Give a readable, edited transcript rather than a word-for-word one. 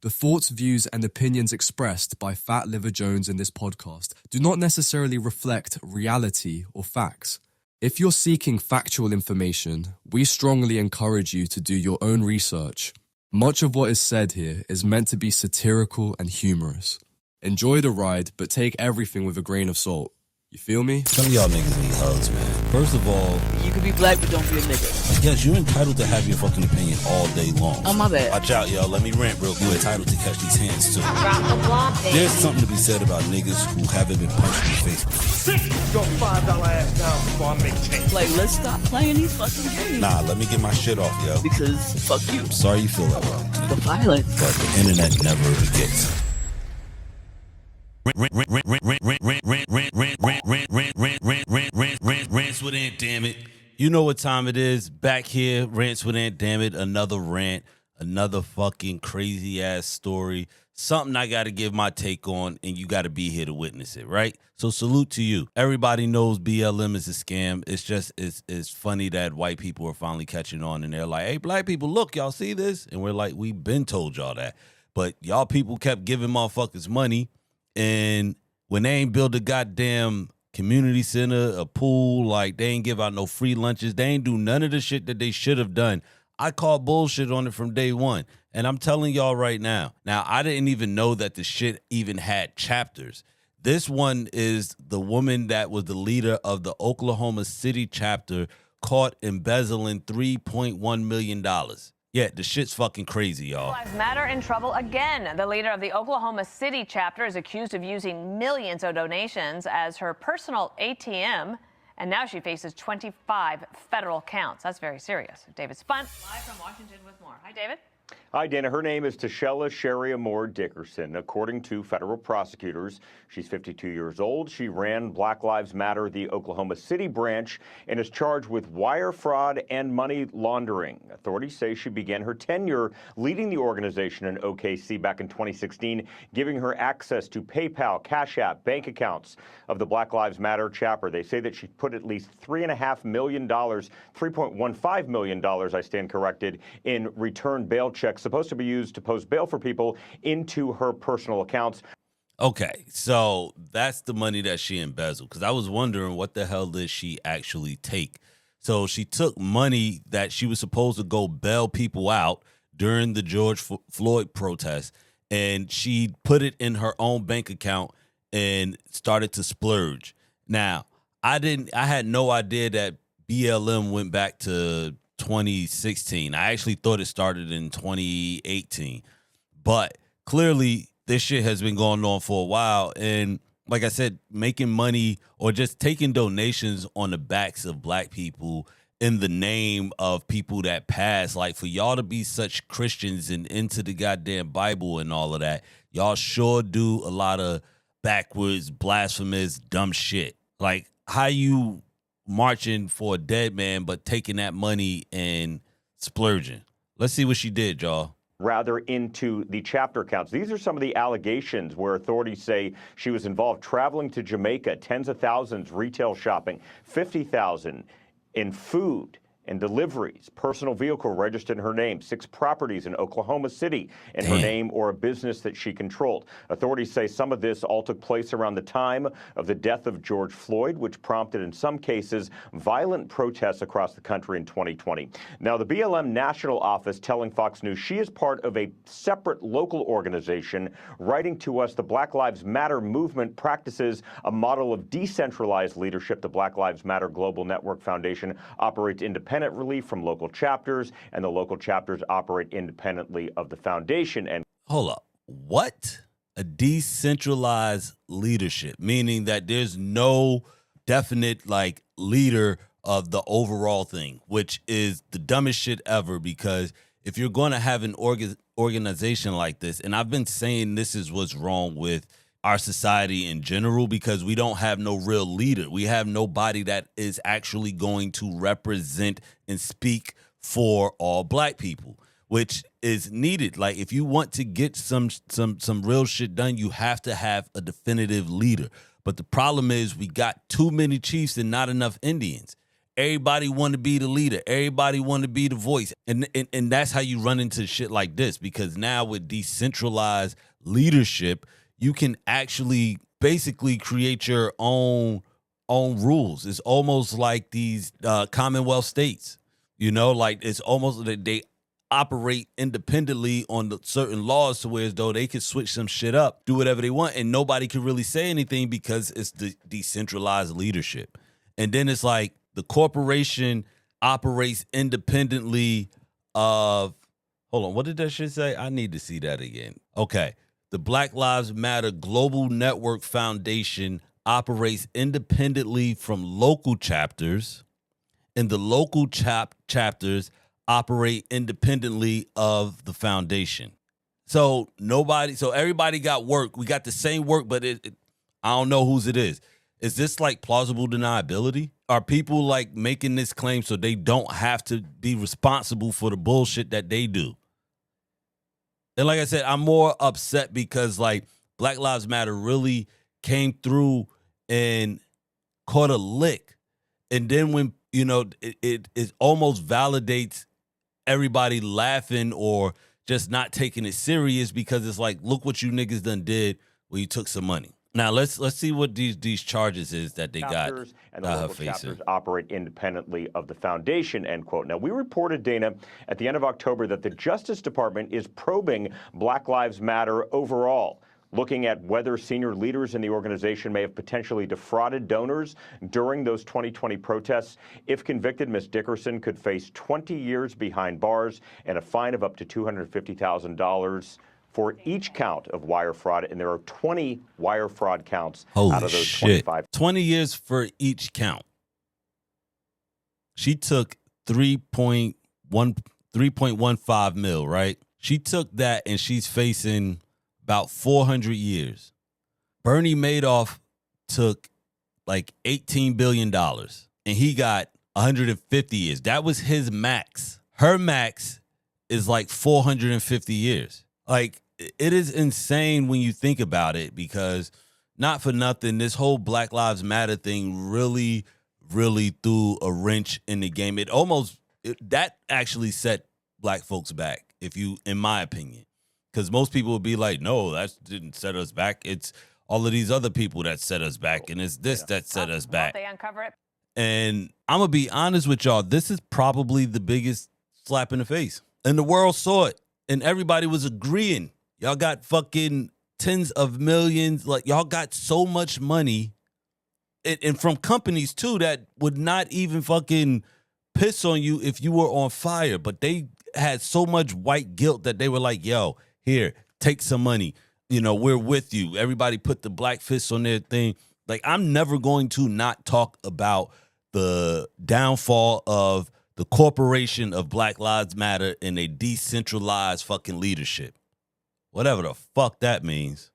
The thoughts, views, and opinions expressed by Fat Liver Jones in this podcast do not necessarily reflect reality or facts. If you're seeking factual information, we strongly encourage you to do your own research. Much of what is said here is meant to be satirical and humorous. Enjoy the ride, but take everything with a grain of salt. You feel me? Some of y'all niggas need hugs, man. First of all, you can be black, but don't be a nigga. Yes, you're entitled to have your fucking opinion all day long. Oh, my bad. Watch out, y'all. Let me rant real quick. You're entitled to catch these hands, too. Drop the block, baby. There's something to be said about niggas who haven't been punched in the face before. Sit your $5 ass down before I make change. Like, let's stop playing these fucking games. Nah, let me get my shit off, yo. Because fuck you. I'm sorry you feel that way. The violence. But the internet never forgets. Rants with ANTDAMNiT. You know what time it is. Back here, Rants with ANTDAMNiT. Another rant, another fucking crazy ass story. Something I got to give my take on, and you got to be here to witness it, right? So salute to you. Everybody knows BLM is a scam. It's just, it's funny that white people are finally catching on, and they're like, hey, black people, look, y'all see this? And we're like, we've been told y'all that. But y'all people kept giving motherfuckers money, and when they ain't build a goddamn community center, a pool, like they ain't give out no free lunches, they ain't do none of the shit that they should have done. I called bullshit on it from day one. And I'm telling y'all right now, I didn't even know that the shit even had chapters. This one is the woman that was the leader of the Oklahoma City chapter caught embezzling $3.1 million. Yeah, the shit's fucking crazy, y'all. Lives Matter in trouble again. The leader of the Oklahoma City chapter is accused of using millions of donations as her personal ATM, and now she faces 25 federal counts. That's very serious. David Spunt, live from Washington with more. Hi, David. Hi, Dana. Her name is Tashella Sheri Amore Dickerson. According to federal prosecutors, she's 52 years old. She ran Black Lives Matter, the Oklahoma City branch, and is charged with wire fraud and money laundering. Authorities say she began her tenure leading the organization in OKC back in 2016, giving her access to PayPal, Cash App, bank accounts of the Black Lives Matter chapter. They say that she put at least $3.5 million, $3.15 million, I stand corrected, in return bail checks supposed to be used to post bail for people into her personal accounts. Okay, so that's the money that she embezzled, because I was wondering what the hell did she actually take? So she took money that she was supposed to go bail people out during the George Floyd protest, and she put it in her own bank account and started to splurge. Now, I had no idea that BLM went back to 2016. I actually thought it started in 2018, but clearly this shit has been going on for a while. And like I said, making money or just taking donations on the backs of black people in the name of people that passed, like for y'all to be such Christians and into the goddamn Bible and all of that, y'all sure do a lot of backwards, blasphemous, dumb shit. Like how you marching for a dead man, but taking that money and splurging. Let's see what she did, y'all. Rather into the chapter accounts. These are some of the allegations where authorities say she was involved traveling to Jamaica, tens of thousands, retail shopping, 50,000 in food and deliveries, personal vehicle registered in her name, 6 properties in Oklahoma City in her name or a business that she controlled. Authorities say some of this all took place around the time of the death of George Floyd, which prompted, in some cases, violent protests across the country in 2020. Now, the BLM National Office telling Fox News she is part of a separate local organization. Writing to us, the Black Lives Matter movement practices a model of decentralized leadership. The Black Lives Matter Global Network Foundation operates independently relief from local chapters, and the local chapters operate independently of the foundation. And hold up, what? A decentralized leadership, meaning that there's no definite like leader of the overall thing, which is the dumbest shit ever, because if you're going to have an organization like this, and I've been saying this is what's wrong with our society in general, because we don't have no real leader. We have nobody that is actually going to represent and speak for all black people, which is needed. Like if you want to get some real shit done, you have to have a definitive leader. But the problem is we got too many chiefs and not enough Indians. everybody want to be the leader. Everybody want to be the voice. And that's how you run into shit like this, because now with decentralized leadership, you can actually basically create your own rules. It's almost like these Commonwealth states, you know, like it's almost that they operate independently on the certain laws to where as though they could switch some shit up, do whatever they want, and nobody can really say anything because it's the decentralized leadership. And then it's like the corporation operates independently of, hold on, what did that shit say? I need to see that again. Okay. The Black Lives Matter Global Network Foundation operates independently from local chapters, and the local chapters operate independently of the foundation. So everybody got work. We got the same work, but I don't know whose it is. Is this like plausible deniability? Are people like making this claim so they don't have to be responsible for the bullshit that they do? And like I said, I'm more upset because like Black Lives Matter really came through and caught a lick. And then when, you know, it almost validates everybody laughing or just not taking it serious, because it's like, look what you niggas done did when you took some money. Now let's see what these charges is that they got. And the local chapters operate independently of the foundation, end quote. Now, we reported, Dana, at the end of October that the Justice Department is probing Black Lives Matter overall, looking at whether senior leaders in the organization may have potentially defrauded donors during those 2020 protests. If convicted, Ms. Dickerson could face 20 years behind bars and a fine of up to $250,000 for each count of wire fraud, and there are 20 wire fraud counts out of those 25. 20 years for each count. She took 3.15 mil, right? She took that and she's facing about 400 years. Bernie Madoff took like $18 billion and he got 150 years. That was his max. Her max is like 450 years. Like, it is insane when you think about it, because not for nothing, this whole Black Lives Matter thing really, really threw a wrench in the game. That actually set black folks back, in my opinion, because most people would be like, no, that didn't set us back. It's all of these other people that set us back, and it's this that set us back. They uncover it. And I'm going to be honest with y'all, this is probably the biggest slap in the face. And the world saw it. And everybody was agreeing. Y'all got fucking tens of millions. Like, y'all got so much money. And from companies, too, that would not even fucking piss on you if you were on fire. But they had so much white guilt that they were like, yo, here, take some money. You know, we're with you. Everybody put the black fist on their thing. Like, I'm never going to not talk about the downfall of the corporation of Black Lives Matter and a decentralized fucking leadership. Whatever the fuck that means.